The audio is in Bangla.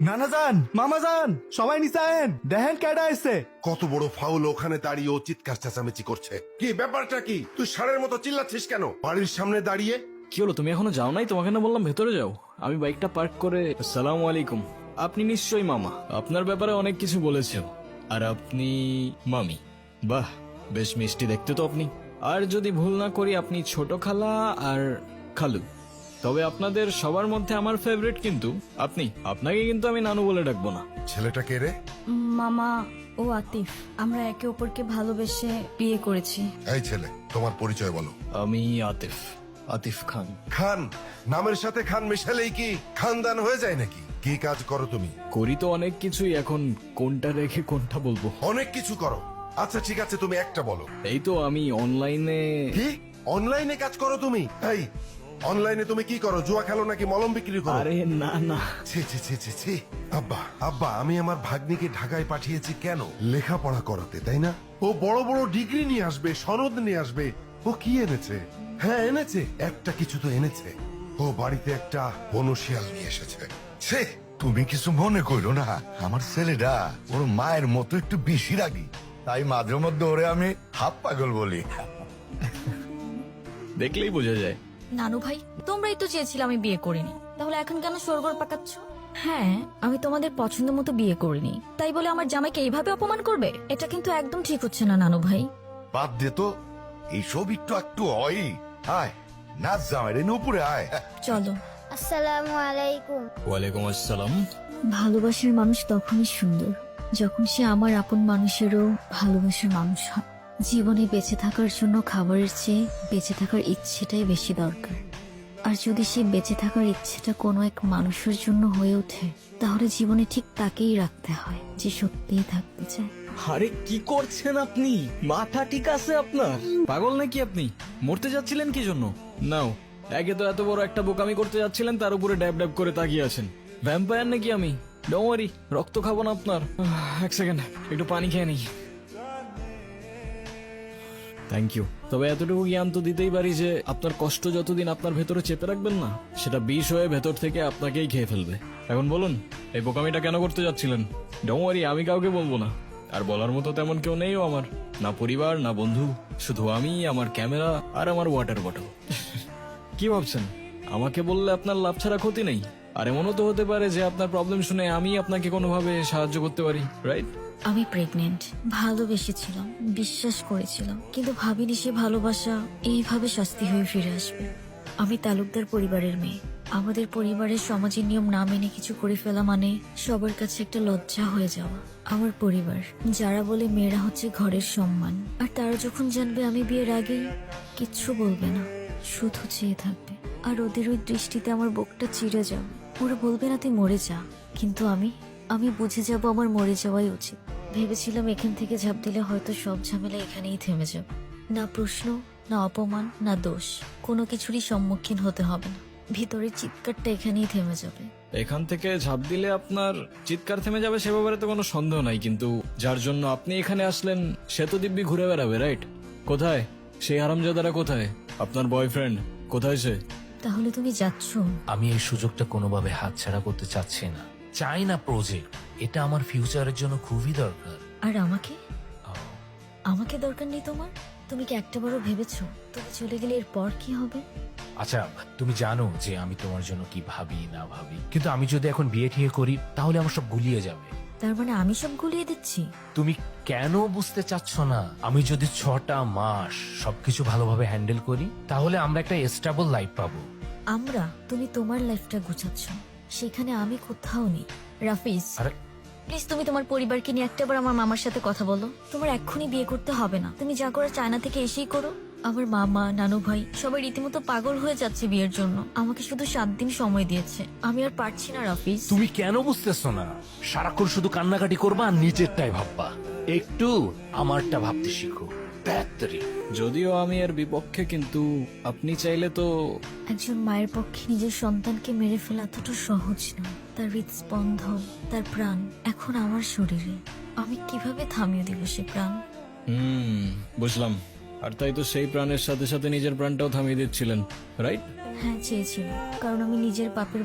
নানা যান, মামা যান, সবাই নিচে আয়েন, দেখেন কেডা এসে। কত বড় ফাউল, ওখানে দাঁড়িয়ে ও চিৎকার চেঁচামেচি করছে। কি ব্যাপারটা কি? তুই ষাঁড়ের মতো চিল্লাচ্ছিস কেন বাড়ির সামনে দাঁড়িয়ে? কি হলো, তুমি এখনো যাও নাই? তোমাকে না বললাম ভেতরে যাও। আমি বাইকটা পার্ক করে। আসসালামু আলাইকুম। আপনি নিশ্চয়ই মামা, আপনার ব্যাপারে অনেক কিছু বলেছেন। আর আপনি মামি। বাহ, বেশ মিষ্টি দেখতে তো আপনি। আর যদি ভুল না করি আপনি ছোট খালা আর খালু। তবে আপনাদের সবার মধ্যে আমার ফেভারিট কিন্তু আপনি। আপনাকে কিন্তু আমি নানু বলে ডাকবো না। ছেলেটা কে রে? মামা ও আতিফ, আমরা একে অপরকে ভালোবেসে বিয়ে করেছি। এই ছেলে, তোমার পরিচয় বলো। আমি আতিফ, আতিফ খান। খান? নামের সাথে খান মেশালেই কি খানদান হয়ে যায় নাকি? কি কাজ করো তুমি? করি তো অনেক কিছুই, এখন কোনটা রেখে কোনটা বলবো? অনেক কিছু করো। আচ্ছা ঠিক আছে, তুমি একটা বলো। এই তো আমি অনলাইনে। কি অনলাইনে কাজ করো তুমি? এই অনলাইনে তুমি কি করো? জুয়া খেলো নাকি মলম বিক্রি করো? আরে না না, ছি ছি ছি ছি ছি। আব্বা আব্বা, আমি আমার ভাগ্নিকে ঢাকায় পাঠিয়েছি কেন? লেখাপড়া করাতে, তাই না? ও বড় বড় ডিগ্রি নিয়ে আসবে, সনদ নিয়ে আসবে। ও কি এনেছে? হ্যাঁ এনেছে, একটা কিছু তো এনেছে। ও বাড়িতে একটা বনশিয়াল নিয়ে এসেছে। ছি। তুমি কিছু মনে করো না, আমার ছেলেটা ওর মায়ের মতো একটু বেশি রাগি, তাই মাঝে মধ্যে ওরে আমি হাফ পাগল বলি। দেখলেই বোঝা যায়। নানু ভাই, তোমরাই তো চেয়েছিলে আমি বিয়ে করিনি, তাহলে এখন কেন সরগর পাকাচ্ছ? হ্যাঁ, আমি তোমাদের পছন্দ মতো বিয়ে করিনি, তাই বলে আমার জামাইকে এইভাবে অপমান করবে? এটা কিন্তু একদম ঠিক হচ্ছে না নানু ভাই। বাদ দে তো, এইসব একটু একটু হয়। আয় নাচ জামাই রে, উপরে আয়। চলো। আসসালামু আলাইকুম। ওয়ালাইকুম আসসালাম। ভালোবাসার মানুষ তখনই সুন্দর যখন সে আমার আপন মানুষেরও ভালোবাসার মানুষ হয়। জীবনে বেঁচে থাকার জন্য খাবারের চেয়ে বেঁচে থাকার ইচ্ছেটাই বেশি দরকার। আর যদি সে বেঁচে থাকার ইচ্ছেটা কোনো এক মানুষের জন্য হয়ে ওঠে, তাহলে জীবনে ঠিক তাকেই রাখতে হয় যে সত্যিই থাকতে চায়। আরে কি করছেন আপনি? মাথা ঠিক আছে আপনার? পাগল নাকি আপনি? মরতে যাচ্ছিলেন কি জন্য? নাও, একে তো এত বড় একটা বোকামি করতে যাচ্ছিলেন, তার উপরে ড্যাব ড্যাব করে তাকিয়ে আছেন। ভ্যাম্পায়ার নাকি আমি? ডোন্ট ওয়ারি, রক্ত খাবো না আপনার। এক সেকেন্ড, একটু পানি খেয়ে নিই। Thank you. তবে এতটুকু জ্ঞান তো দিতেই পারি যে আপনার কষ্ট যতদিন আপনার ভেতরে চেপে রাখবেন না, সেটা বিষ হয়ে ভেতর থেকে আপনাকেই খেয়ে ফেলবে। এখন বলুন, এই বোকামিটা কেন করতে যাচ্ছিলেন? ডোন্ট ওয়ারি, আমি কাউকে বলবো না। আর বলার মতো তেমন কেউ নেইও আমার, না পরিবার না বন্ধু, শুধু আমি, আমার ক্যামেরা আর আমার ওয়াটার বটল। কি ভাবছেন আমাকে বললে আপনার লাভ ছাড়া ক্ষতি নেই? আর এমনও তো হতে পারে যে আপনার প্রবলেম শুনে আমি আপনাকে কোনোভাবে সাহায্য করতে পারি, রাইট? আমি প্রেগনেন্ট, ভালোবেসেছিলাম, বিশ্বাস করেছিলাম, কিন্তু ভাবিনি সে ভালোবাসা এইভাবে শাস্তি হয়ে ফিরে আসবে। আমি তালুকদার পরিবারের মেয়ে। আমাদের পরিবারের সমাজের নিয়ম না মেনে কিছু করে ফেলা মানে সবার কাছে একটা লজ্জা হয়ে যাওয়া। আমার পরিবার যারা বলে মেয়েরা হচ্ছে ঘরের সম্মান, আর তারা যখন জানবে আমি বিয়ের আগেই, কিচ্ছু বলবে না, শুধু চেয়ে থাকবে। আর ওদের ওই দৃষ্টিতে আমার বুকটা চিড়ে যাবে। ওরা বলবে না তুই মরে যা, কিন্তু আমি বুঝে যাব আমার মরে যাওয়াই উচিত। ভেবেছিলাম এখান থেকে ঝাঁপ দিলে হয়তো সব ঝামেলা এখানেই থেমে যাবে। না প্রশ্ন, না অপমান, না দোষ, কোনো কিছুরই সম্মুখীন হতে হবে না। ভিতরের চিৎকারটা এখানেই থেমে যাবে। এখান থেকে ঝাঁপ দিলে আপনার চিৎকার থেমে যাবে সে ব্যাপারে তো কোনো সন্দেহ নাই, কিন্তু যার জন্য আপনি এখানে আসলেন সে তো দিব্যি ঘুরে বেড়াবে, রাইট? কোথায় সেই হারামজাদারা? কোথায় আপনার বয়ফ্রেন্ড? কোথায় সে? তাহলে তুমি যাচ্ছ? আমি এই সুযোগটা কোনোভাবে হাতছাড়া করতে চাচ্ছি না। চাই না প্রজেক্ট, এটা আমার ফিউচারের জন্য খুবই দরকার। আর আমাকে দরকার নেই তোমার? তুমি কি একটাবারও ভেবেছো তুমি চলে গেলে এরপর কি হবে? আচ্ছা, তুমি জানো যে আমি তোমার জন্য কি ভাবি না ভাবি, কিন্তু আমি যদি এখন বিয়ে ঠিয়ে করি তাহলে আমার সব গুলিয়ে যাবে। তার মানে আমি সব গুলিয়ে দিচ্ছি? তুমি কেন বুঝতে চাচ্ছ না? আমি যদি 6টা মাস সবকিছু ভালোভাবে হ্যান্ডেল করি তাহলে আমরা একটা স্টেবল লাইফ পাবো। আমরা? তুমি তোমার লাইফটা গুছাচ্ছ, সেখানে আমি কোথাও নেই। রাফিজ, আরে প্লিজ তুমি তোমার পরিবারকে নিয়ে একটাবার আমার মামার সাথে কথা বলো। তোমার এক্ষুনি বিয়ে করতে হবে না, তুমি যা করো চায়না থেকে এসেই করো। আমার মামা, নানু ভাই সবাই রীতিমতো পাগল হয়ে যাচ্ছে বিয়ের জন্য। আমাকে শুধু 7 দিন সময় দিয়েছে, আমি আর পারছি না রাফিজ। তুমি কেন বুঝতেছো না? সারাক্ষণ শুধু কান্নাকাটি করবা আর নিজেরটাই ভাববা। একটু আমারটা ভাবতে শিখো। ব্যাটারি। যদিও আমি এর বিপক্ষে, কিন্তু আপনি চাইলে তো। একজন মায়ের পক্ষে নিজের সন্তানকে মেরে ফেলা এতটা সহজ না। তার হৃদস্পন্দন, তার প্রাণ এখন আমার শরীরে। আমি কিভাবে থামিয়ে দিব সে প্রাণ? বুঝলাম। আর তাই তো সেই প্রাণের সাথে সাথে নিজের প্রাণটাও থামিয়ে দিচ্ছিলেন, রাইট? হ্যাঁ, চেয়েছিল, কারণ আমি নিজের পাপের